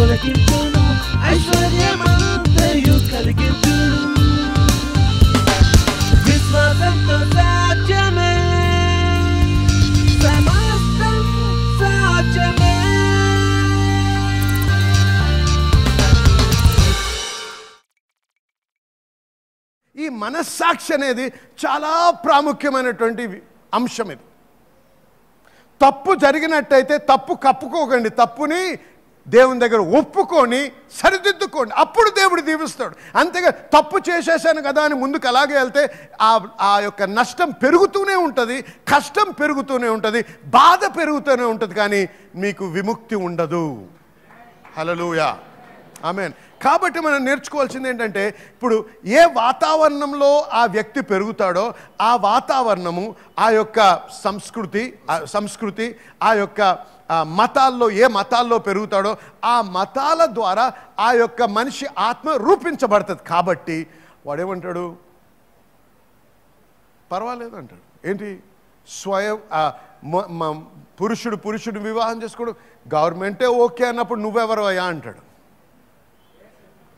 తొలగించును, ఐశ్వర్యమంతయు కలిగించును. విశ్వాసంతో సాధ్యమే, సమస్తం సాధ్యమే. ఈ మనస్సాక్షి అనేది చాలా ప్రాముఖ్యమైనటువంటి అంశం. ఇది తప్పు జరిగినట్టయితే తప్పు కప్పుకోకండి, తప్పుని దేవుని దగ్గర ఒప్పుకొని సరిదిద్దుకోండి, అప్పుడు దేవుడు దీవిస్తాడు. అంతేగా తప్పు చేసేసాను కదా అని ముందుకు అలాగే వెళ్తే ఆ యొక్క నష్టం పెరుగుతూనే ఉంటుంది, కష్టం పెరుగుతూనే ఉంటుంది, బాధ పెరుగుతూనే ఉంటుంది, కానీ మీకు విముక్తి ఉండదు. హల్లెలూయా, ఆమేన్. కాబట్టి మనం నేర్చుకోవాల్సింది ఏంటంటే, ఇప్పుడు ఏ వాతావరణంలో ఆ వ్యక్తి పెరుగుతాడో ఆ వాతావరణము, ఆ యొక్క సంస్కృతి, ఆ యొక్క మతాల్లో ఏ మతాల్లో పెరుగుతాడో ఆ మతాల ద్వారా ఆ యొక్క మనిషి ఆత్మ రూపించబడుతుంది. కాబట్టి వాడేమంటాడు, పర్వాలేదు అంటాడు. ఏంటి, స్వయం పురుషుడు వివాహం చేసుకోవడం గవర్నమెంటే ఓకే అన్నప్పుడు నువ్వెవరు అయ్యా అంటాడు.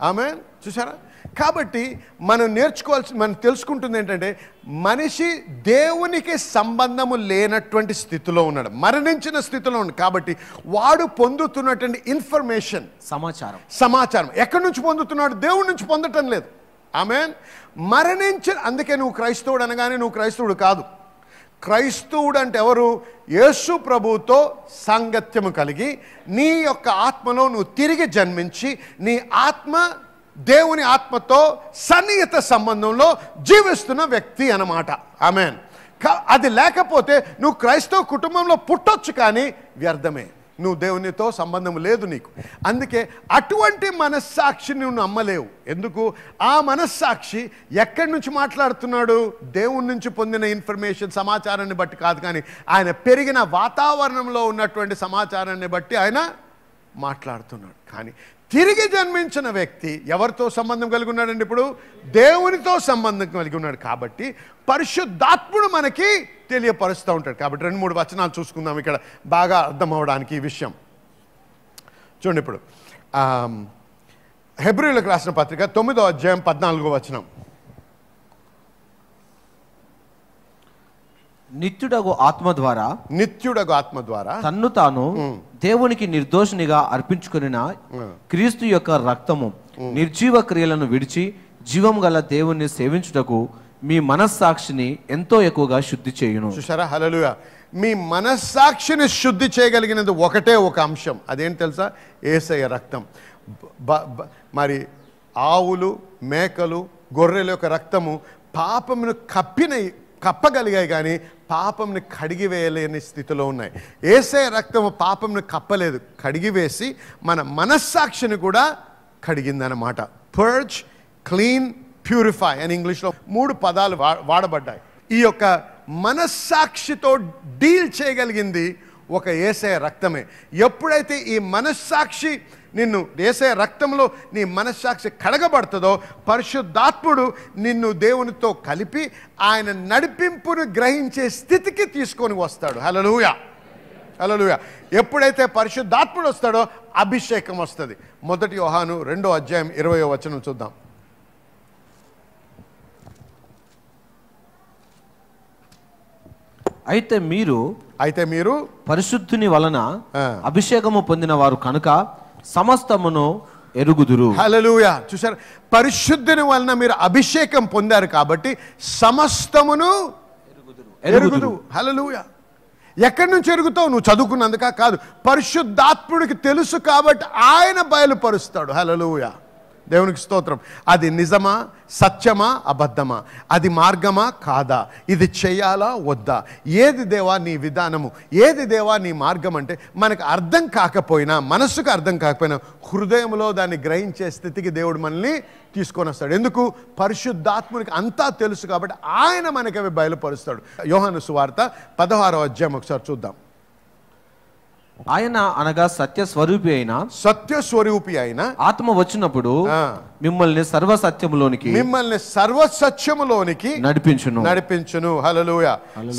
ఆమేన్. చూసారా? కాబట్టి మనం తెలుసుకుంటుంది ఏంటంటే, మనిషి దేవునికి సంబంధము లేనటువంటి స్థితిలో ఉన్నాడు, మరణించిన స్థితిలో ఉన్నాడు. కాబట్టి వాడు పొందుతున్నటువంటి ఇన్ఫర్మేషన్, సమాచారం ఎక్కడి నుంచి పొందుతున్నాడు? దేవుడి నుంచి పొందటం లేదు. ఆమేన్. అందుకే నువ్వు క్రైస్తవుడు అనగానే నువ్వు క్రైస్తవుడు కాదు. క్రైస్తవుడు అంటే ఎవరు? యేసు ప్రభువుతో సాంగత్యము కలిగి నీ యొక్క ఆత్మలో నువ్వు తిరిగి జన్మించి నీ ఆత్మ దేవుని ఆత్మతో సన్నిహిత సంబంధంలో జీవిస్తున్న వ్యక్తి అన్నమాట. ఆమేన్. అది లేకపోతే నువ్వు క్రైస్తవ కుటుంబంలో పుట్టొచ్చు, కానీ వ్యర్థమే, నువ్వు దేవునితో సంబంధం లేదు నీకు. అందుకే అటువంటి మనస్సాక్షిని నువ్వు నమ్మలేవు. ఎందుకు? ఆ మనస్సాక్షి ఎక్కడి నుంచి మాట్లాడుతున్నాడు? దేవుని నుంచి పొందిన ఇన్ఫర్మేషన్, సమాచారాన్ని బట్టి కాదు, కానీ ఆయన పెరిగిన వాతావరణంలో ఉన్నటువంటి సమాచారాన్ని బట్టి ఆయన మాట్లాడుతున్నాడు. కానీ తిరిగి జన్మించిన వ్యక్తి ఎవరితో సంబంధం కలిగి ఉన్నాడండి? ఇప్పుడు దేవునితో సంబంధం కలిగి ఉన్నాడు. కాబట్టి పరిశుద్ధాత్ముడు మనకి తెలియపరుస్తూ ఉంటాడు. కాబట్టి 2-3 వచనాలు చూసుకుందాం ఇక్కడ బాగా అర్థం అవడానికి ఈ విషయం. చూడండి, ఇప్పుడు హెబ్రీయులకు రాసిన పత్రిక 9వ అధ్యాయం 14వ వచనం. నిత్యుడగు ఆత్మ ద్వారా తన్ను తాను దేవునికి నిర్దోషినిగా అర్పించుకొనిన క్రీస్తు యొక్క రక్తము నిర్జీవ క్రియలను విడిచి జీవం గల దేవుణ్ణి సేవించుటకు మీ మనస్సాక్షిని ఎంతో ఎక్కువగా శుద్ధి చేయును. చూసారా? హల్లెలూయా. మీ మనస్సాక్షిని శుద్ధి చేయగలిగినది ఒకటే ఒక అంశం. అదేంటి తెలుసా? యేసయ్య రక్తం. మరి ఆవులు, మేకలు, గొర్రెల యొక్క రక్తము పాపమును కప్పగలిగాయి, కానీ పాపంని కడిగివేయలేని స్థితిలో ఉన్నాయి. యేసయ్య రక్తము పాపంని కప్పలేదు, కడిగివేసి మన మనస్సాక్షిని కూడా కడిగిందన్నమాట. పర్జ్, క్లీన్, ప్యూరిఫై అని ఇంగ్లీష్లో 3 పదాలు వాడబడ్డాయి. ఈ యొక్క మనస్సాక్షితో డీల్ చేయగలిగింది ఒక యేసయ్య రక్తమే. ఎప్పుడైతే ఈ మనస్సాక్షి నిన్ను యేసయ్య రక్తంలో నీ మనస్సాక్షి కడగబడుతుందో పరిశుద్ధాత్ముడు నిన్ను దేవునితో కలిపి ఆయన నడిపింపును గ్రహించే స్థితికి తీసుకొని వస్తాడు. హల్లెలూయా, హల్లెలూయా. ఎప్పుడైతే పరిశుద్ధాత్ముడు వస్తాడో అభిషేకం వస్తుంది. 1 యోహాను 2వ అధ్యాయం 20వ వచనం చూద్దాం. అయితే మీరు పరిశుద్ధుని వలన అభిషేకము పొందిన వారు కనుక సమస్తమును ఎరుగుదురు. హల్లెలూయా. చూశారు? పరిశుద్ధుని వలన మీరు అభిషేకం పొందారు కాబట్టి సమస్తమును ఎరుగుదురు. హల్లెలూయా. ఎక్కడి నుంచి ఎరుగుతావు? నువ్వు చదువుకున్నందుక కాదు, పరిశుద్ధాత్ముడికి తెలుసు కాబట్టి ఆయన బయలుపరుస్తాడు. హల్లెలూయా. దేవునికి స్తోత్రం. అది నిజమా, సత్యమా, అబద్ధమా, అది మార్గమా కాదా, ఇది చేయాలా వద్దా, ఏది దేవా నీ విధానము, ఏది దేవా నీ మార్గం అంటే మనకు అర్థం కాకపోయినా, మనస్సుకు అర్థం కాకపోయినా హృదయంలో దాన్ని గ్రహించే స్థితికి దేవుడు మనల్ని తీసుకొని వస్తాడు. ఎందుకు? పరిశుద్ధాత్మునికి అంతా తెలుసు కాబట్టి ఆయన మనకి అవి బయలుపరుస్తాడు. యోహాను సువార్త 16వ అధ్యాయం ఒకసారి చూద్దాం. ఆయన అనగా సత్యస్వరూపి అయిన ఆత్మ వచ్చినప్పుడు మిమ్మల్ని సర్వసత్యములోనికి నడిపించును. హల్లెలూయా.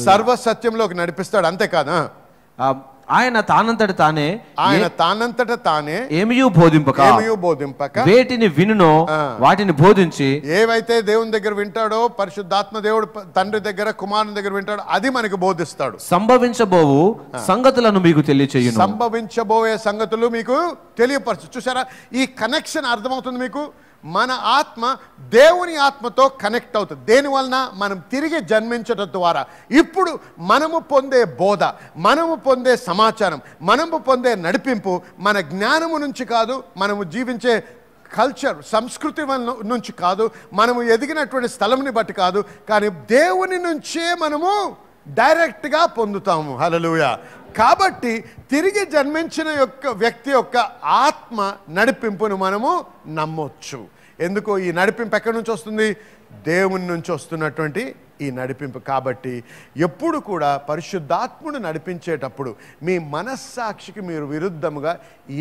సర్వసత్యంలోకి నడిపిస్తాడు. అంతేకాదు, ఆయన తానంతట తానే ఏమియు బోధింపక వేటిని వినునో వాటిని బోధించి, ఏవైతే దేవుని దగ్గర వింటాడో, పరిశుద్ధాత్మ దేవుడు తండ్రి దగ్గర కుమారుని దగ్గర వింటాడో అది మనకి బోధిస్తాడు. సంభవించబోవు సంగతులను మీకు తెలియచేయును. సంభవించబోయే సంగతులు మీకు తెలియపరచు. చూసారా, ఈ కనెక్షన్ అర్థమవుతుంది మీకు. మన ఆత్మ దేవుని ఆత్మతో కనెక్ట్ అవుతుంది. దేనివలన? మనం తిరిగి జన్మించడం ద్వారా. ఇప్పుడు మనము పొందే బోధ, మనము పొందే సమాచారం, మనము పొందే నడిపింపు మన జ్ఞానము నుంచి కాదు, మనము జీవించే కల్చర్ సంస్కృతి నుంచి కాదు, మనము ఎదిగినటువంటి స్థలంని బట్టి కాదు, కానీ దేవుని నుంచే మనము డైరెక్ట్గా పొందుతాము. హల్లెలూయా. కాబట్టి తిరిగి జన్మించిన వ్యక్తి యొక్క ఆత్మ నడిపింపును మనము నమ్మొచ్చు. ఎందుకు? ఈ నడిపింపు ఎక్కడి నుంచి వస్తుంది? దేవుని నుంచి వస్తున్నటువంటి ఈ నడిపింపు. కాబట్టి ఎప్పుడు కూడా పరిశుద్ధాత్ముడు నడిపించేటప్పుడు మీ మనస్సాక్షికి మీరు విరుద్ధముగా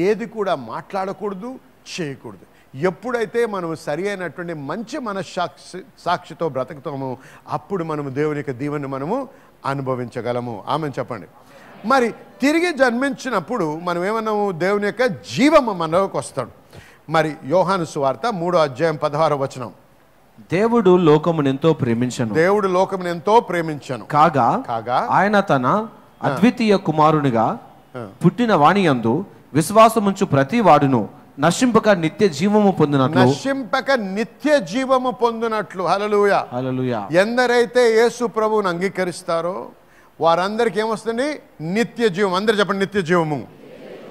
ఏది కూడా మాట్లాడకూడదు, చేయకూడదు. ఎప్పుడైతే మనం సరి అయినటువంటి మంచి మనస్సాక్షితో బ్రతుకుతామో అప్పుడు మనము దేవుని యొక్క దీవెనను మనము అనుభవించగలము. ఆమెను చెప్పండి. మరి తిరిగి జన్మించినప్పుడు మనం ఏమన్నాము? దేవుని యొక్క జీవము మనలోకి వస్తాడు. మరి యోహాను సువార్త 3:16 దేవుడు లోకమును ఎంతో ప్రేమించను కాగా ఆయన తన అద్వితీయ కుమారునిగా పుట్టిన వానియందు విశ్వాసముంచు ప్రతి వాడును నశింపక నిత్య జీవము పొందునట్లు. హల్లెలూయా, హల్లెలూయా. ఎందరైతే యేసు ప్రభువును అంగీకరిస్తారో వారందరికీ ఏమొస్తుంది? నిత్య జీవం. అందరు చెప్పండి, నిత్య జీవము.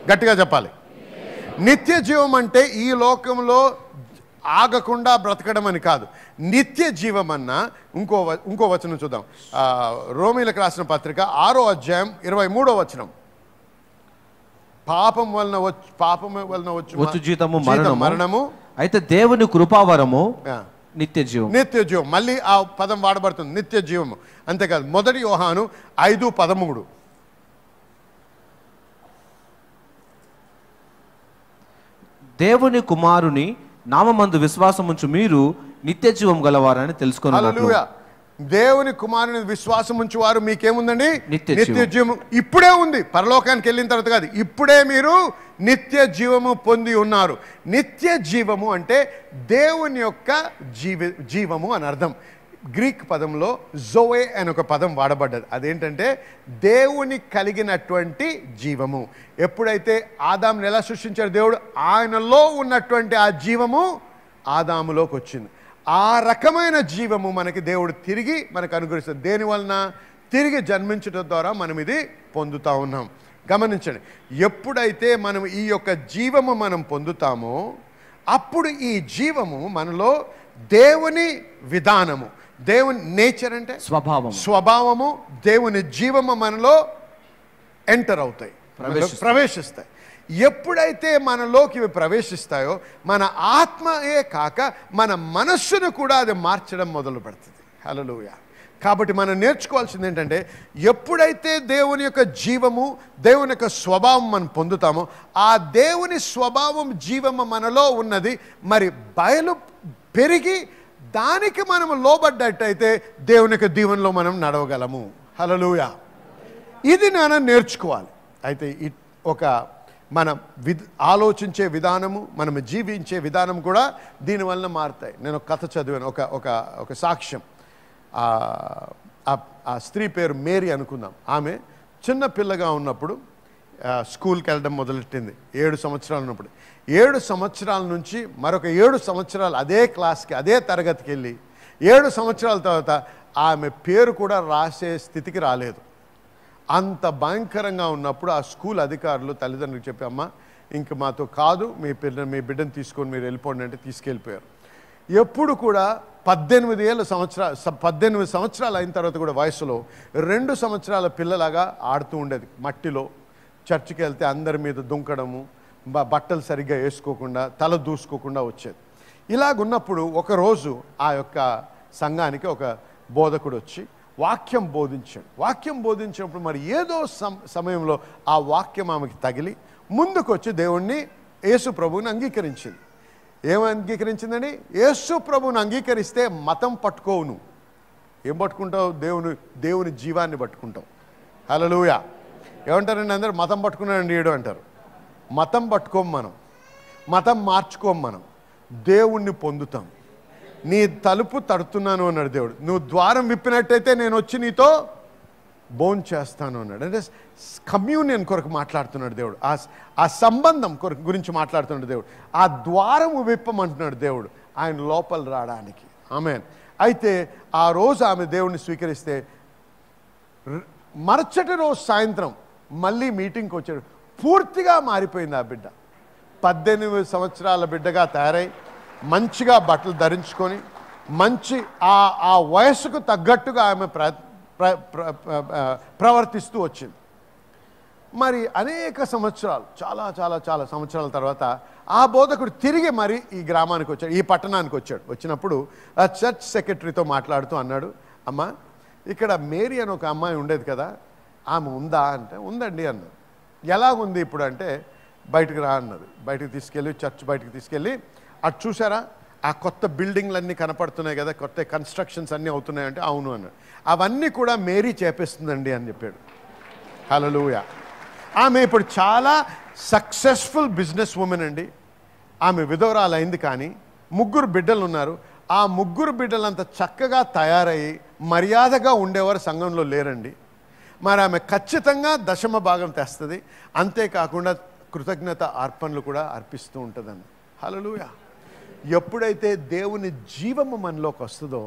గట్టిగా చెప్పాలి. నిత్య జీవం అంటే ఈ లోకంలో ఆగకుండా బ్రతకడం అని కాదు. నిత్య జీవం అన్న ఇంకో వచనం చూద్దాం. రోమీలకు రాసిన పత్రిక 6:23 పాపం వలన వచ్చు జీతము మరణము, అయితే దేవుని కృపావరము నిత్య జీవం. నిత్య జీవం. మళ్ళీ ఆ పదం వాడబడుతుంది, నిత్య జీవము. అంతేకాదు, 1 యోహాను 5:13 దేవుని కుమారుని నామమందు విశ్వాసముంచు మీరు నిత్య జీవం గలవారని తెలుసుకున్నారు. దేవుని కుమారుని విశ్వాసం ఉంచువారు మీకేముందండి? నిత్య జీవము. ఇప్పుడే ఉంది, పరలోకానికి వెళ్ళిన తర్వాత కాదు. ఇప్పుడే మీరు నిత్య జీవము పొంది ఉన్నారు. నిత్య జీవము అంటే దేవుని యొక్క జీవము అని అర్థం. గ్రీక్ పదంలో జోయే అని ఒక పదం వాడబడ్డది. అదేంటంటే దేవుని కలిగినటువంటి జీవము. ఎప్పుడైతే ఆదాముని ఎలా సృష్టించాడు దేవుడు, ఆయనలో ఉన్నటువంటి ఆ జీవము ఆదాములోకి వచ్చింది. ఆ రకమైన జీవము మనకి దేవుడు తిరిగి మనకు అనుగ్రహిస్తుంది. దేనివలన? తిరిగి జన్మించడం ద్వారా మనం ఇది పొందుతా ఉన్నాం. గమనించండి, ఎప్పుడైతే మనం ఈ యొక్క జీవము మనం పొందుతామో అప్పుడు ఈ జీవము మనలో దేవుని విధానము, దేవుని నేచర్ అంటే స్వభావము, దేవుని జీవము మనలో ఎంటర్ అవుతాయి, ప్రవేశిస్తాయి. ఎప్పుడైతే మనలోకి ఇవి ప్రవేశిస్తాయో మన ఆత్మయే కాక మన మనస్సును కూడా అది మార్చడం మొదలు పెడుతుంది. హల్లెలూయా. కాబట్టి మనం నేర్చుకోవాల్సింది ఏంటంటే ఎప్పుడైతే దేవుని యొక్క జీవము, దేవుని యొక్క స్వభావం మనం పొందుతామో ఆ దేవుని స్వభావం, జీవము మనలో ఉన్నది మరి బయలు పెరిగి దానికి మనం లోబడ్డట్టయితే దేవుని యొక్క దీవెనలో మనం నడవగలము. హల్లెలూయా. ఇది మనం నేర్చుకోవాలి. అయితే ఒక మనం ఆలోచించే విధానము, మనం జీవించే విధానం కూడా దీనివల్ల మారుతాయి. నేను ఒక కథ చదివాను, ఒక సాక్ష్యం. ఆ స్త్రీ పేరు మేరీ అనుకుందాం. ఆమె చిన్న పిల్లగా ఉన్నప్పుడు స్కూల్కి వెళ్ళడం మొదలెట్టింది. 7 సంవత్సరాలు ఉన్నప్పుడు. 7 సంవత్సరాల నుంచి మరొక 7 సంవత్సరాలు అదే క్లాస్కి, అదే తరగతికి వెళ్ళి 7 సంవత్సరాల తర్వాత ఆమె పేరు కూడా రాసే స్థితికి రాలేదు. అంత భయంకరంగా ఉన్నప్పుడు ఆ స్కూల్ అధికారులు తల్లిదండ్రులకు చెప్పి, అమ్మ ఇంక మాతో కాదు, మీ బిడ్డను తీసుకొని మీరు వెళ్ళిపోండి అంటే తీసుకెళ్ళిపోయారు. ఎప్పుడు కూడా 18 సంవత్సరాలు అయిన తర్వాత కూడా వయసులో 2 సంవత్సరాల పిల్లలాగా ఆడుతూ ఉండేది. మట్టిలో చర్చికి వెళ్తే అందరి మీద దుంకడము, బట్టలు సరిగ్గా వేసుకోకుండా, తల దూసుకోకుండా వచ్చేది. ఇలాగున్నప్పుడు ఒకరోజు ఆ యొక్క సంఘానికి ఒక బోధకుడు వచ్చి వాక్యం బోధించాడు. వాక్యం బోధించినప్పుడు మరి ఏదో సమయంలో ఆ వాక్యం ఆమెకి తగిలి ముందుకు వచ్చి దేవుణ్ణి, యేసు ప్రభువుని అంగీకరించింది. ఏమని అంగీకరించిందని? యేసు ప్రభువుని అంగీకరిస్తే మతం పట్టుకోవు. నువ్వు ఏం పట్టుకుంటావు? దేవుని జీవాన్ని పట్టుకుంటావు. హల్లెలూయా. ఏమంటారండి అందరూ? మతం పట్టుకున్నాడండి ఈడు అంటారు. మతం పట్టుకోం మనం, మతం మార్చుకోం మనం, దేవుణ్ణి పొందుతాం. నీ తలుపు తడుతున్నాను అన్నాడు దేవుడు. నువ్వు ద్వారం విప్పినట్టయితే నేను వచ్చి నీతో భోజనం చేస్తాను అన్నాడు. అంటే కమ్యూనియన్ కొరకు మాట్లాడుతున్నాడు దేవుడు. ఆ సంబంధం కొరకు గురించి మాట్లాడుతున్నాడు దేవుడు. ఆ ద్వారము విప్పమంటున్నాడు దేవుడు ఆయన లోపల రావడానికి. ఆమేన్. అయితే ఆ రోజు ఆమె దేవుణ్ణి స్వీకరిస్తే మరుసటి రోజు సాయంత్రం మళ్ళీ మీటింగ్కి వచ్చాడు. పూర్తిగా మారిపోయింది ఆ బిడ్డ. 18 సంవత్సరాల బిడ్డగా తయారై మంచిగా బట్టలు ధరించుకొని మంచి ఆ వయస్సుకు తగ్గట్టుగా ఆమె ప్రవర్తిస్తూ వచ్చింది. మరి అనేక సంవత్సరాలు, చాలా చాలా చాలా సంవత్సరాల తర్వాత ఆ బోధకుడు తిరిగి మరి ఈ గ్రామానికి వచ్చాడు, ఈ పట్టణానికి వచ్చాడు. వచ్చినప్పుడు ఆ చర్చ్ సెక్రటరీతో మాట్లాడుతూ అన్నాడు, అమ్మ ఇక్కడ మేరీ అని ఒక అమ్మాయి ఉండేది కదా, ఆమె ఉందా అంటే ఉందండి అన్నది. ఎలాగుంది ఇప్పుడు అంటే బయటకు రా అన్నది. బయటకు తీసుకెళ్ళి చర్చ్ బయటకు తీసుకెళ్ళి అటు చూసారా ఆ కొత్త బిల్డింగ్లన్నీ కనపడుతున్నాయి కదా, కొత్త కన్స్ట్రక్షన్స్ అన్నీ అవుతున్నాయంటే అవును అన్నాడు. అవన్నీ కూడా మేరీ చేపిస్తుందండి అని చెప్పాడు. హల్లెలూయా. ఆమె ఇప్పుడు చాలా సక్సెస్ఫుల్ బిజినెస్ ఉమెన్ అండి. ఆమె విధవరాలైంది, కానీ 3 బిడ్డలు ఉన్నారు. ఆ 3 బిడ్డలంత చక్కగా తయారయ్యి మర్యాదగా ఉండేవారు సంఘంలో లేరండి. మరి ఆమె ఖచ్చితంగా దశమ భాగం తెస్తుంది, అంతేకాకుండా కృతజ్ఞత అర్పణలు కూడా అర్పిస్తూ ఉంటుందండి. హల్లెలూయా. ఎప్పుడైతే దేవుని జీవము మనలోకి వస్తుందో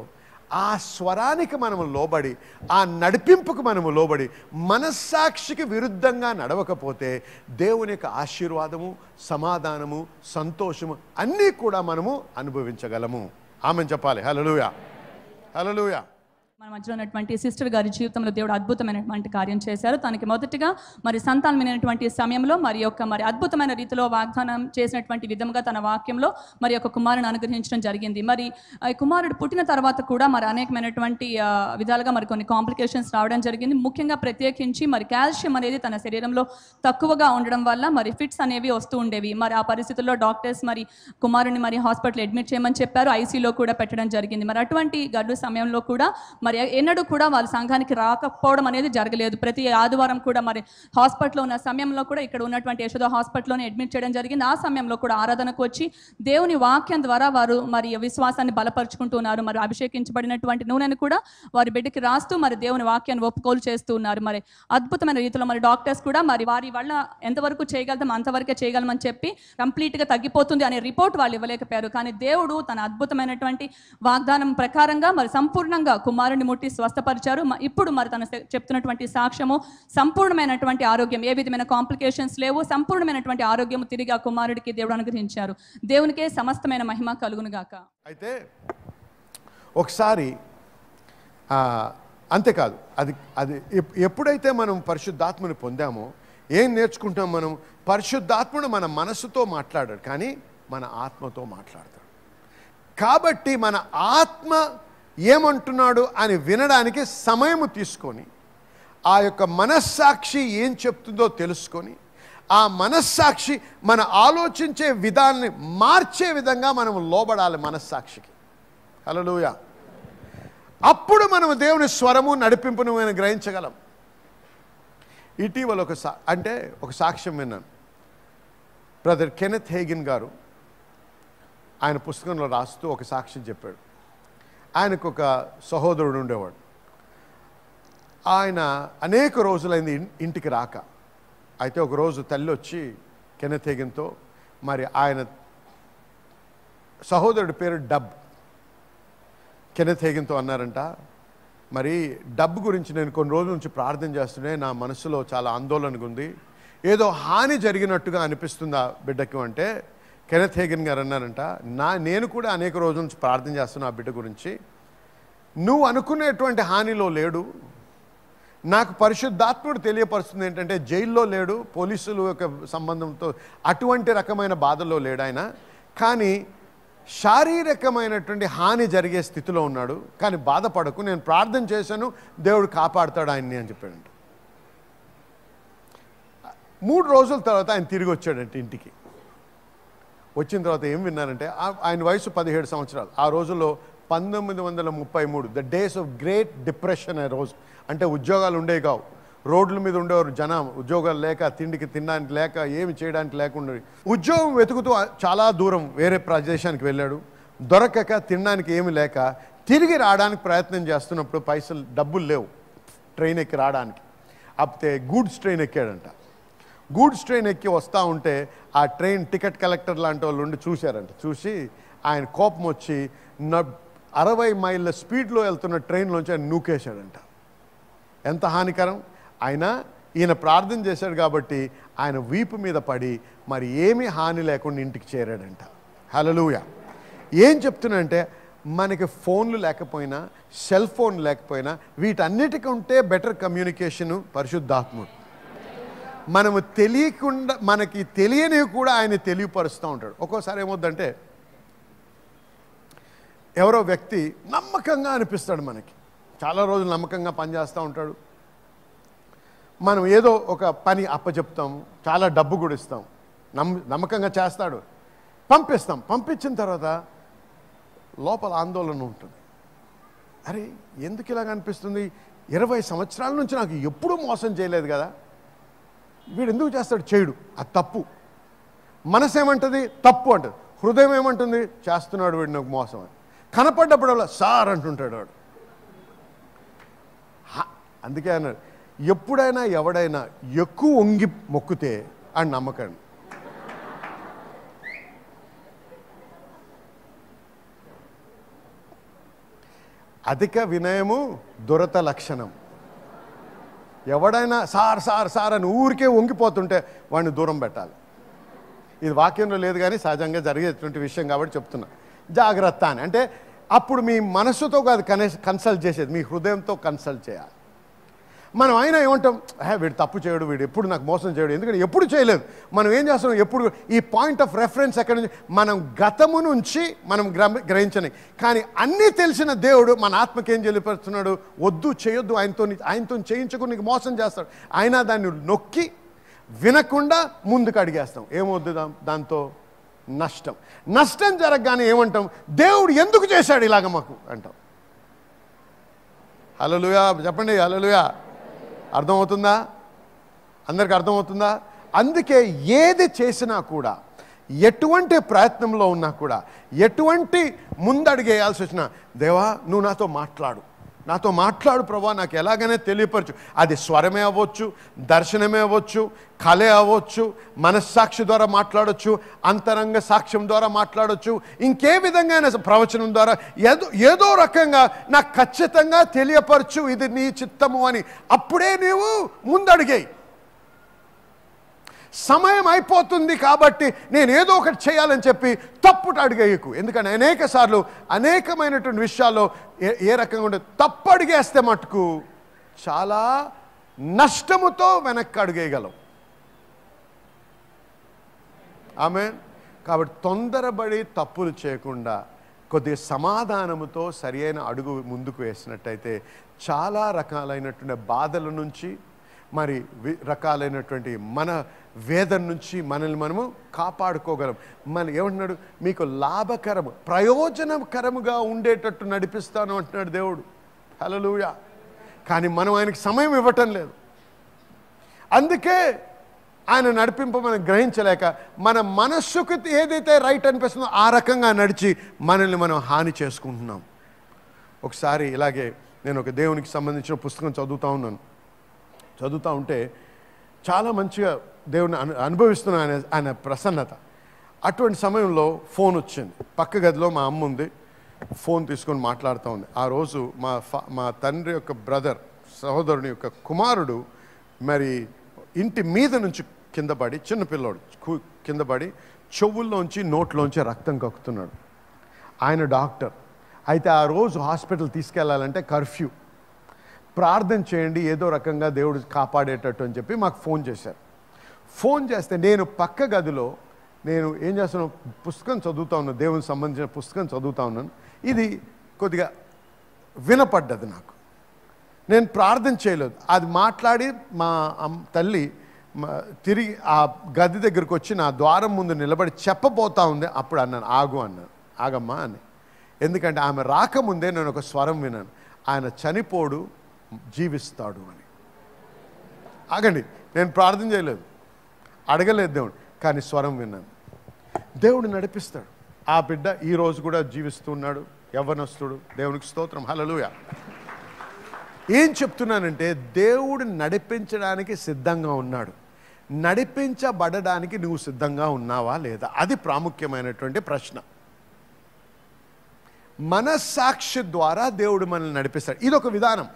ఆ స్వరానికి మనము లోబడి, ఆ నడిపింపుకు మనము లోబడి, మనస్సాక్షికి విరుద్ధంగా నడవకపోతే దేవుని యొక్క ఆశీర్వాదము, సమాధానము, సంతోషము అన్నీ కూడా మనము అనుభవించగలము. ఆమెను చెప్పాలి. హల్లెలూయా, హల్లెలూయా. మన మధ్యలో ఉన్నటువంటి సిస్టర్ గారి జీవితంలో దేవుడు అద్భుతమైనటువంటి కార్యం చేశారు. తనకి మొదటిగా మరి సంతానమైనటువంటి సమయంలో మరి అద్భుతమైన రీతిలో వాగ్దానం చేసినటువంటి విధంగా తన వాక్యంలో మరి ఒక కుమారుని అనుగ్రహించడం జరిగింది. మరి కుమారుడు పుట్టిన తర్వాత కూడా మరి అనేకమైనటువంటి విధాలుగా మరి కొన్ని కాంప్లికేషన్స్ రావడం జరిగింది. ముఖ్యంగా ప్రత్యేకించి మరి కాల్షియం అనేది తన శరీరంలో తక్కువగా ఉండడం వల్ల మరి ఫిట్స్ అనేవి వస్తూ ఉండేవి. మరి ఆ పరిస్థితుల్లో డాక్టర్స్ మరి కుమారుని మరి హాస్పిటల్ అడ్మిట్ చేయమని చెప్పారు, ఐసీలో కూడా పెట్టడం జరిగింది. మరి అటువంటి గడ్డు సమయంలో కూడా మరి ఎన్నడూ కూడా వాళ్ళ సంఘానికి రాకపోవడం అనేది జరగలేదు. ప్రతి ఆదివారం కూడా మరి హాస్పిటల్లో ఉన్న సమయంలో కూడా ఇక్కడ ఉన్నటువంటి యశోద హాస్పిటల్లోనే అడ్మిట్ చేయడం జరిగింది. ఆ సమయంలో కూడా ఆరాధనకు వచ్చి దేవుని వాక్యం ద్వారా వారు మరి విశ్వాసాన్ని బలపరుచుకుంటూ ఉన్నారు. మరి అభిషేకించబడినటువంటి నూనెను కూడా వారి బిడ్డకి రాస్తూ మరి దేవుని వాక్యాన్ని ఒప్పుకోలు చేస్తూ ఉన్నారు. మరి అద్భుతమైన రీతిలో మరి డాక్టర్స్ కూడా మరి వారి వల్ల ఎంతవరకు చేయగలుగుతాం అంతవరకే చేయగలమని చెప్పి కంప్లీట్గా తగ్గిపోతుంది అనే రిపోర్ట్ వాళ్ళు ఇవ్వలేకపోయారు. కానీ దేవుడు తన అద్భుతమైనటువంటి వాగ్దానం ప్రకారంగా మరి సంపూర్ణంగా కుమారుని ముట్టి స్వస్థపరిచారు. ఇప్పుడు మరి తను చెప్తున్నటువంటి సాక్ష్యము సంపూర్ణమైనటువంటి ఆరోగ్యం, ఏ విధమైన కాంప్లికేషన్స్ లేవు, సంపూర్ణమైనటువంటి ఆరోగ్యము తిరిగి ఆ కుమారుడికి దేవుడు అనుగ్రహించారు. దేవునికే సమస్తమైన మహిమ కలుగును గాక. అయితే ఒకసారి అంతేకాదు, అది ఎప్పుడైతే మనం పరిశుద్ధాత్మని పొందామో ఏం నేర్చుకుంటాం మనం? పరిశుద్ధాత్ముడు మన మనసుతో మాట్లాడాడు, కానీ మన ఆత్మతో మాట్లాడతాడు. కాబట్టి మన ఆత్మ ఏమంటున్నాడు అని వినడానికి సమయము తీసుకొని ఆ యొక్క మనస్సాక్షి ఏం చెప్తుందో తెలుసుకొని ఆ మనస్సాక్షి మన ఆలోచించే విధానాన్ని మార్చే విధంగా మనం లోబడాలి మనస్సాక్షికి. హల్లెలూయా. అప్పుడు మనం దేవుని స్వరము నడిపింపును గ్రహించగలం. ఇటీవల ఒక సాక్ష్యం విన్నాను. బ్రదర్ కెనెత్ హేగిన్ గారు ఆయన పుస్తకంలో రాస్తూ ఒక సాక్ష్యం చెప్పాడు. ఆయనకు ఒక సహోదరుడు ఉండేవాడు. ఆయన అనేక రోజులైంది ఇంటికి రాక. అయితే ఒకరోజు తల్లి వచ్చి కెనెత్ హేగిన్తో, మరి ఆయన సహోదరుడి పేరు డబ్, కెనెత్ హేగిన్తో అన్నారంట, మరి డబ్ గురించి నేను కొన్ని రోజుల నుంచి ప్రార్థన చేస్తూనే నా మనసులో చాలా ఆందోళనగా ఉంది, ఏదో హాని జరిగినట్టుగా అనిపిస్తుంది ఆ బిడ్డకు అంటే కెనెత్ హేగిన్ గారు అన్నారంట, నేను కూడా అనేక రోజుల నుంచి ప్రార్థన చేస్తున్నా ఆ బిడ్డ గురించి, నువ్వు అనుకునేటువంటి హానిలో లేడు, నాకు పరిశుద్ధాత్ముడు తెలియపరుస్తుంది ఏంటంటే జైల్లో లేడు, పోలీసుల యొక్క సంబంధంతో అటువంటి రకమైన బాధల్లో లేడు ఆయన, కానీ శారీరకమైనటువంటి హాని జరిగే స్థితిలో ఉన్నాడు, కానీ బాధపడకు, నేను ప్రార్థన చేశాను, దేవుడు కాపాడుతాడు ఆయన్ని అని చెప్పాడంట. 3 రోజుల తర్వాత ఆయన తిరిగి వచ్చాడంటే ఇంటికి. వచ్చిన తర్వాత ఏం విన్నారంటే ఆయన వయసు 17 సంవత్సరాలు. ఆ రోజుల్లో 1933 the days of great depression. ఆ రోజు అంటే ఉద్యోగాలు ఉండేవి కావు, రోడ్ల మీద ఉండేవారు జనం, ఉద్యోగాలు లేక, తిండికి తినడానికి లేక, ఏమి చేయడానికి లేకుండా ఉద్యోగం వెతుకుతూ చాలా దూరం వేరే ప్రదేశానికి వెళ్ళాడు. దొరకక, తినడానికి ఏమి లేక తిరిగి రావడానికి ప్రయత్నం చేస్తున్నప్పుడు పైసలు, డబ్బులు లేవు ట్రైన్ ఎక్కి రావడానికి. అప్పుతే గూడ్స్ ట్రైన్ ఎక్కాడంట. గూడ్స్ ట్రైన్ ఎక్కి వస్తూ ఉంటే ఆ ట్రైన్ టికెట్ కలెక్టర్ లాంటి వాళ్ళు ఉండి చూశారంట. చూసి ఆయన కోపం వచ్చి 60 మైళ్ళ స్పీడ్లో వెళ్తున్న ట్రైన్లోంచి ఆయన నూకేశాడంట. ఎంత హానికరం! ఆయన ఈయన ప్రార్థన చేశాడు కాబట్టి ఆయన వీపు మీద పడి మరి ఏమీ హాని లేకుండా ఇంటికి చేరాడంట. హల్లెలూయా. ఏం చెప్తున్నానంటే, మనకి ఫోన్లు లేకపోయినా, సెల్ ఫోన్ లేకపోయినా, వీటన్నిటికంటే బెటర్ కమ్యూనికేషను పరిశుద్ధాత్ముడు. మనము తెలియకుండా, మనకి తెలియనివి కూడా ఆయన తెలియపరుస్తూ ఉంటాడు. ఒక్కోసారి ఏమవుద్దంటే, ఎవరో వ్యక్తి నమ్మకంగా అనిపిస్తాడు మనకి, చాలా రోజులు నమ్మకంగా పనిచేస్తూ ఉంటాడు. మనం ఏదో ఒక పని అప్పచెప్తాము, చాలా డబ్బు కూడా ఇస్తాం, నమ్మకంగా చేస్తాడు, పంపిస్తాం. పంపించిన తర్వాత లోపల ఆందోళన ఉంటుంది. అరే ఎందుకు ఇలాగ అనిపిస్తుంది? 20 సంవత్సరాల నుంచి నాకు ఎప్పుడూ మోసం చేయలేదు కదా, వీడు ఎందుకు చేస్తాడు? చేయడు, అది తప్పు. మనసు ఏమంటుంది? తప్పు అంటుంది. హృదయం ఏమంటుంది? చేస్తున్నాడు వీడు నాకు మోసం అని. కనపడ్డప్పుడల్లా సార్ అంటుంటాడు వాడు. అందుకే అన్నాడు, ఎప్పుడైనా ఎవడైనా ఎక్కువ వంగి మొక్కితే అని నమ్మకండి. అధిక వినయము దురత లక్షణం. ఎవడైనా సార్ సార్ సార్ అని ఊరికే వంగిపోతుంటే వాడిని దూరం పెట్టాలి. ఇది వాక్యంలో లేదు కానీ సహజంగా జరిగేటువంటి విషయం కాబట్టి చెప్తున్నా. జాగ్రత్త అని అంటే అప్పుడు మీ మనసుతో కాదు కన్సల్ట్ చేసేది, మీ హృదయంతో కన్సల్ట్ చేయాలి. మనం అయినా ఏమంటాం, వీడు తప్పు చేయడు, వీడు ఎప్పుడు నాకు మోసం చేయడు, ఎందుకంటే ఎప్పుడు చేయలేదు. మనం ఏం చేస్తున్నాం? ఎప్పుడు ఈ పాయింట్ ఆఫ్ రెఫరెన్స్ ఎక్కడి నుంచి? మనం గతము నుంచి మనం గ్రహించని. కానీ అన్నీ తెలిసిన దేవుడు మన ఆత్మకి ఏం తెలియపరుస్తున్నాడు? వద్దు, చేయొద్దు, ఆయనతో చేయించుకుని నీకు మోసం చేస్తాడు. అయినా దాన్ని నొక్కి వినకుండా ముందుకు అడిగేస్తాం. ఏమొద్దు దాంతో? నష్టం. నష్టం జరగగానే ఏమంటాం? దేవుడు ఎందుకు చేశాడు ఇలాగ మాకు అంటాం. హల్లెలూయా చెప్పండి. హల్లెలూయా. అర్థమవుతుందా? అందరికి అర్థమవుతుందా? అందుకే ఏది చేసినా కూడా, ఎటువంటి ప్రయత్నంలో ఉన్నా కూడా, ఎటువంటి ముందడిగేయాల్సి వచ్చినా, దేవా నువ్వు నాతో మాట్లాడు, నాతో మాట్లాడు ప్రభా, నాకు ఎలాగైనా తెలియపరచు. అది స్వరమే అవ్వచ్చు, దర్శనమే అవ్వచ్చు, కళే అవ్వచ్చు, మనస్సాక్షి ద్వారా మాట్లాడవచ్చు, అంతరంగ సాక్ష్యం ద్వారా మాట్లాడవచ్చు, ఇంకే విధంగా ప్రవచనం ద్వారా ఏదో రకంగా నాకు ఖచ్చితంగా తెలియపరచు, ఇది నీ చిత్తము అని. అప్పుడే నీవు ముందడిగేయి. సమయం అయిపోతుంది కాబట్టి నేను ఏదో ఒకటి చేయాలని చెప్పి తప్పుట అడిగేయకు. ఎందుకంటే అనేక సార్లు అనేకమైనటువంటి విషయాల్లో ఏ రకంగా ఉండే తప్పు అడిగేస్తే మటుకు చాలా నష్టముతో వెనక్కి అడిగేయగలం. ఆమేన్. కాబట్టి తొందరపడి తప్పులు చేయకుండా కొద్దిగా సమాధానముతో సరి అయిన అడుగు ముందుకు వేసినట్టయితే చాలా రకాలైనటువంటి బాధల నుంచి, మరి రకాలైనటువంటి మన వేదన నుంచి మనల్ని మనము కాపాడుకోగలం. మన ఏమంటున్నాడు? మీకు లాభకరము, ప్రయోజనకరముగా ఉండేటట్టు నడిపిస్తాను అంటున్నాడు దేవుడు. హల్లెలూయా. కానీ మనం ఆయనకి సమయం ఇవ్వటం లేదు. అందుకే ఆయన నడిపింపు మనం గ్రహించలేక మన మనస్సుకు ఏదైతే రైట్ అనిపిస్తుందో ఆ రకంగా నడిచి మనల్ని మనం హాని చేసుకుంటున్నాం. ఒకసారి ఇలాగే నేను ఒక దేవునికి సంబంధించిన పుస్తకం చదువుతూ ఉంటే చాలా మంచిగా దేవుని అనుభవిస్తున్నాను ఆయన ప్రసన్నత. అటువంటి సమయంలో ఫోన్ వచ్చింది. పక్క గదిలో మా అమ్మ ఉంది, ఫోన్ తీసుకొని మాట్లాడుతూ ఉంది. ఆ రోజు మా తండ్రి యొక్క బ్రదర్, సహోదరుని యొక్క కుమారుడు మరి ఇంటి మీద నుంచి కింద పడి, చిన్న పిల్లోడు కింద పడి చెవుల్లోంచి నోట్లోంచి రక్తం కక్కుతున్నాడు. ఆయన డాక్టర్. అయితే ఆ రోజు హాస్పిటల్ తీసుకెళ్లాలంటే కర్ఫ్యూ. ప్రార్థన చేయండి, ఏదో రకంగా దేవుడు కాపాడేటట్టు అని చెప్పి మాకు ఫోన్ చేశారు. ఫోన్ చేస్తే నేను పక్క గదిలో నేను ఏం చేస్తున్నాను, పుస్తకం చదువుతూ ఉన్నాను, దేవునికి సంబంధించిన పుస్తకం చదువుతూ ఉన్నాను. ఇది కొద్దిగా వినపడ్డది నాకు. నేను ప్రార్థన చేయలేదు. అది మాట్లాడి మా తల్లి తిరిగి ఆ గది దగ్గరికి వచ్చి నా ద్వారం ముందు నిలబడి చెప్పబోతా ఉంది. అప్పుడు అన్నాను, ఆగమ్మా అని. ఎందుకంటే ఆమె రాకముందే నేను ఒక స్వరం విన్నాను, ఆయన చనిపోడు, జీవిస్తాడు అని. ఆగండి, నేను ప్రార్థన చేయలేదు, అడగలేదు దేవుడు, కానీ స్వరం విన్నాను. దేవుడు నడిపిస్తాడు. ఆ బిడ్డ ఈ రోజు కూడా జీవిస్తున్నాడు, యవ్వనస్తుడు. దేవునికి స్తోత్రం, హల్లెలూయా. ఏం చెప్తున్నానంటే దేవుడు నడిపించడానికి సిద్ధంగా ఉన్నాడు. నడిపించబడడానికి నువ్వు సిద్ధంగా ఉన్నావా లేదా, అది ప్రాముఖ్యమైనటువంటి ప్రశ్న. మనస్సాక్షి ద్వారా దేవుడు మనల్ని నడిపిస్తాడు. ఇదొక విధానం,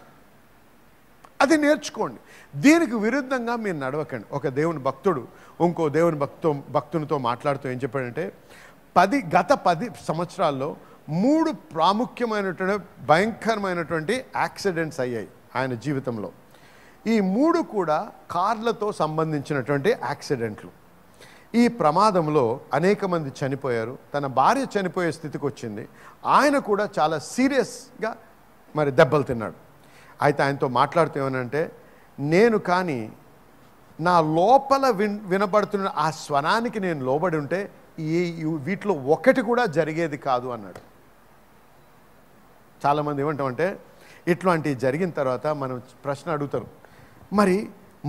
అది నేర్చుకోండి. దీనికి విరుద్ధంగా మీరు నడవకండి. ఒక దేవుని భక్తుడు ఇంకో దేవుని భక్తునితో మాట్లాడుతూ ఏం చెప్పాడంటే, గత 10 సంవత్సరాల్లో 3 ప్రాముఖ్యమైనటువంటి భయంకరమైనటువంటి యాక్సిడెంట్స్ అయ్యాయి ఆయన జీవితంలో. ఈ 3 కూడా కార్లతో సంబంధించినటువంటి యాక్సిడెంట్లు. ఈ ప్రమాదంలో అనేక మంది చనిపోయారు. తన భార్య చనిపోయే స్థితికి వచ్చింది. ఆయన కూడా చాలా సీరియస్గా మరి దెబ్బలు తిన్నాడు. అయితే ఆయనతో మాట్లాడుతూ ఏమనంటే, నేను కానీ నా లోపల వినపడుతున్న ఆ స్వరానికి నేను లోబడి ఉంటే వీటిలో ఒకటి కూడా జరిగేది కాదు అన్నాడు. చాలామంది ఏమంటామంటే, ఇట్లాంటివి జరిగిన తర్వాత మనం ప్రశ్న అడుగుతారు, మరి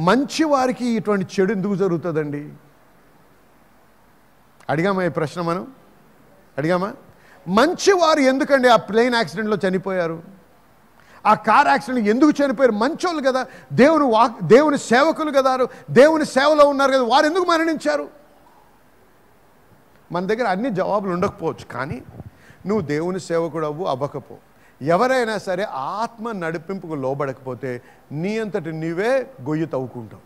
మంచి వారికి ఇటువంటి చెడు ఎందుకు జరుగుతుందండి? అడిగామా ఈ ప్రశ్న? మనం అడిగామా? మంచివారు ఎందుకండి ఆ ప్లేన్ యాక్సిడెంట్లో చనిపోయారు? ఆ కార్ యాక్సిడెంట్ ఎందుకు చనిపోయారు? మంచోళ్ళు కదా, దేవుని సేవకులు కదా, దేవుని సేవలో ఉన్నారు కదా, వారు ఎందుకు మరణించారు? మన దగ్గర అన్ని జవాబులు ఉండకపోవచ్చు, కానీ నువ్వు దేవుని సేవకుడు అవ్వకపో, ఎవరైనా సరే ఆత్మ నడిపింపుకు లోబడకపోతే నీ అంతటి నీవే గొయ్యి తవ్వుకుంటావు.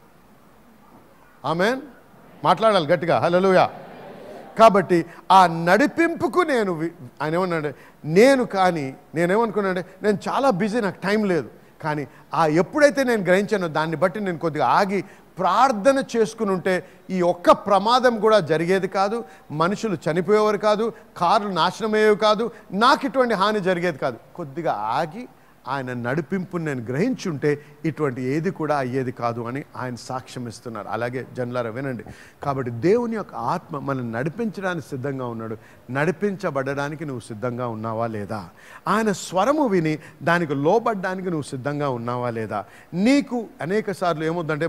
ఆమేన్. మాట్లాడాలి గట్టిగా, హల్లెలూయా. కాబట్టి ఆ నడిపింపుకు ఆయన ఏమన్నాడు, నేనేమనుకున్నానంటే, నేను చాలా బిజీ, నాకు టైం లేదు. కానీ ఎప్పుడైతే నేను గ్రహించానో దాన్ని బట్టి నేను కొద్దిగా ఆగి ప్రార్థన చేసుకుని ఉంటే ఈ ఒక్క ప్రమాదం కూడా జరిగేది కాదు, మనుషులు చనిపోయేవారు కాదు, కార్లు నాశనమయ్యేవి కాదు, నాకు ఇటువంటి హాని జరిగేది కాదు. కొద్దిగా ఆగి ఆయన నడిపింపుని నేను గ్రహించుంటే ఇటువంటి ఏది కూడా అయ్యేది కాదు అని ఆయన సాక్ష్యం ఇస్తున్నారు. అలాగే జనులారా వినండి. కాబట్టి దేవుని యొక్క ఆత్మ మనం నడిపించడానికి సిద్ధంగా ఉన్నాడు. నడిపించబడడానికి నువ్వు సిద్ధంగా ఉన్నావా లేదా? ఆయన స్వరము విని దానికి లోబడ్డానికి నువ్వు సిద్ధంగా ఉన్నావా లేదా? నీకు అనేక సార్లు ఏమవుతుందంటే,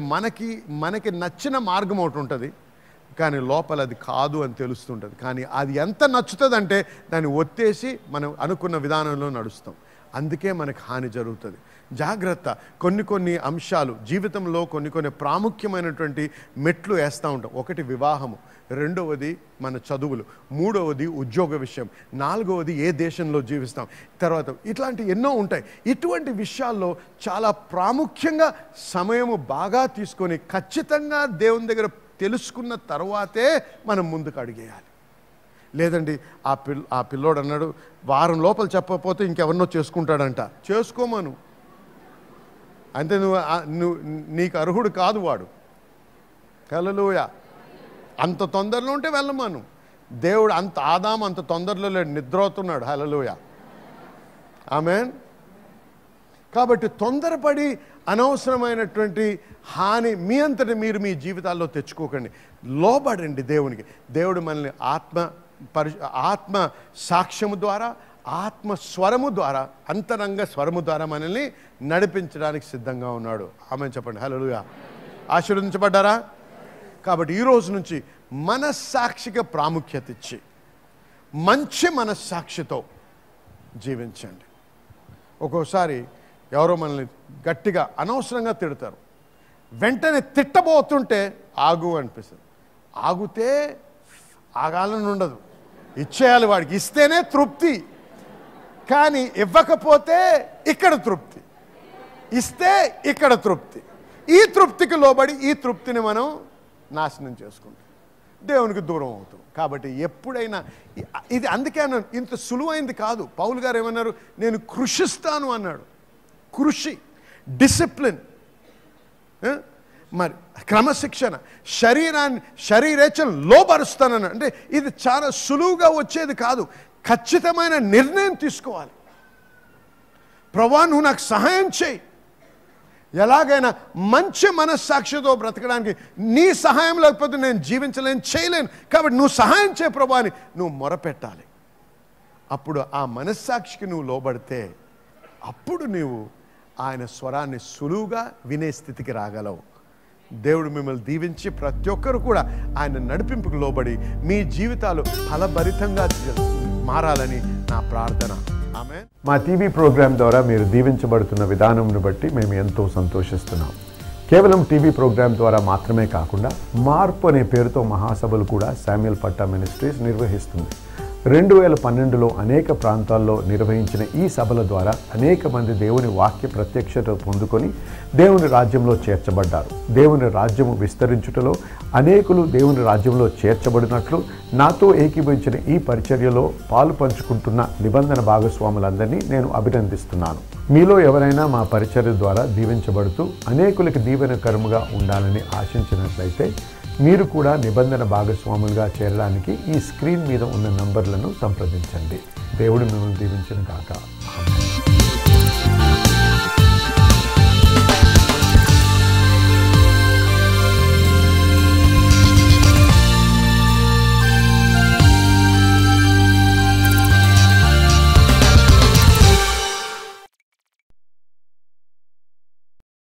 మనకి నచ్చిన మార్గం ఒకటి ఉంటుంది, కానీ లోపల అది కాదు అని తెలుస్తుంటుంది. కానీ అది ఎంత నచ్చుతుందంటే దాన్ని ఒత్తేసి మనం అనుకున్న విధానంలో నడుస్తాం. అందుకే మనకు హాని జరుగుతుంది. జాగ్రత్త. కొన్ని అంశాలు జీవితంలో కొన్ని ప్రాముఖ్యమైనటువంటి మెట్లు వేస్తూ ఉంటాం. ఒకటి వివాహము, రెండవది మన చదువులు, మూడవది ఉద్యోగ విషయం, నాలుగవది ఏ దేశంలో జీవిస్తాం, తర్వాత ఇట్లాంటి ఎన్నో ఉంటాయి. ఇటువంటి విషయాల్లో చాలా ప్రాముఖ్యంగా సమయము బాగా తీసుకొని ఖచ్చితంగా దేవుని దగ్గర తెలుసుకున్న తర్వాతే మనం ముందుకు అడిగేయాలి. లేదండి ఆ పిల్లోడు అన్నాడు, వారం లోపల చెప్పకపోతే ఇంకెవరినో చేసుకుంటాడంట. చేసుకోమను, అంటే నీకు అర్హుడు కాదు వాడు. హల్లెలూయా. అంత తొందరలో ఉంటే వెళ్ళమను. దేవుడు ఆదాము అంత తొందరలో లేడు, నిద్రపోతున్నాడు. హల్లెలూయా. ఆమేన్. కాబట్టి తొందరపడి అనవసరమైనటువంటి హాని మీ అంతటి మీరు మీ జీవితాల్లో తెచ్చుకోకండి. లోబడండి దేవునికి. దేవుడు మనల్ని ఆత్మ సాక్ష్యము ద్వారా, ఆత్మ స్వరము ద్వారా, అంతరంగ స్వరము ద్వారా మనల్ని నడిపించడానికి సిద్ధంగా ఉన్నాడు. ఆమేన్ చెప్పండి. హల్లెలూయా. ఆశీర్వదించబడ్డారా? కాబట్టి ఈరోజు నుంచి మనస్సాక్షిగా ప్రాముఖ్యత ఇచ్చి మంచి మనస్సాక్షితో జీవించండి. ఒక్కోసారి ఎవరో మనల్ని గట్టిగా అనవసరంగా తిడతారు. వెంటనే తిట్టబోతుంటే ఆగు అనిపిస్తుంది. ఆగితే ఆగాలని ఉండదు, ఇచ్చేయాలి. వాడికి ఇస్తేనే తృప్తి, కానీ ఇవ్వకపోతే ఇక్కడ తృప్తి, ఇస్తే ఇక్కడ తృప్తి. ఈ తృప్తికి లోబడి ఈ తృప్తిని మనం నాశనం చేసుకుంటాం, దేవునికి దూరం అవుతాం. కాబట్టి ఎప్పుడైనా ఇది అందుకే అన్నాను, ఇంత సులువైంది కాదు. పౌలు గారు ఏమన్నారు, నేను కృషిస్తాను అన్నాడు. కృషి, డిసిప్లిన్, మరి క్రమశిక్షణ, శరీరేచ్ఛను లోపరుస్తానని. అంటే ఇది చాలా సులువుగా వచ్చేది కాదు. ఖచ్చితమైన నిర్ణయం తీసుకోవాలి. ప్రభువా నువ్వు నాకు సహాయం చేయి, ఎలాగైనా మంచి మనస్సాక్షితో బ్రతకడానికి నీ సహాయం లేకపోతే నేను జీవించలేను, చేయలేను. కాబట్టి నువ్వు సహాయం చేయ ప్రభువా అని నువ్వు మొరపెట్టాలి. అప్పుడు ఆ మనస్సాక్షికి నువ్వు లోబడితే అప్పుడు నీవు ఆయన స్వరాన్ని సులువుగా వినే స్థితికి రాగలవు. దేవుడు మిమ్మల్ని దీవించి ప్రతి ఒక్కరు కూడా ఆయన నడిపింపుకు లోబడి మీ జీవితాలు ఫలభరితంగా మారాలని నా ప్రార్థన. ఆమేన్. మా టీవీ ప్రోగ్రాం ద్వారా మీరు దీవించబడుతున్న విధానంను బట్టి మేము ఎంతో సంతోషిస్తున్నాం. కేవలం టీవీ ప్రోగ్రాం ద్వారా మాత్రమే కాకుండా మార్పు అనే పేరుతో మహాసభలు కూడా శామ్యూల్ పట్టా మినిస్ట్రీస్ నిర్వహిస్తుంది. 2012లో అనేక ప్రాంతాల్లో నిర్వహించిన ఈ సభల ద్వారా అనేక మంది దేవుని వాక్య ప్రత్యక్షత పొందుకొని దేవుని రాజ్యంలో చేర్చబడ్డారు. దేవుని రాజ్యము విస్తరించుటలో అనేకులు దేవుని రాజ్యంలో చేర్చబడినట్లు నాతో ఏకీభవించిన ఈ పరిచర్యలో పాలు పంచుకుంటున్న నిబంధన భాగస్వాములందరినీ నేను అభినందిస్తున్నాను. మీలో ఎవరైనా మా పరిచర్య ద్వారా దీవించబడుతూ అనేకులకి దీవెనకరముగా ఉండాలని ఆశించినట్లయితే మీరు కూడా నిబంధన భాగస్వాములుగా చేరడానికి ఈ స్క్రీన్ మీద ఉన్న నంబర్లను సంప్రదించండి. దేవుడు మిమ్మల్ని దీవించును గాక.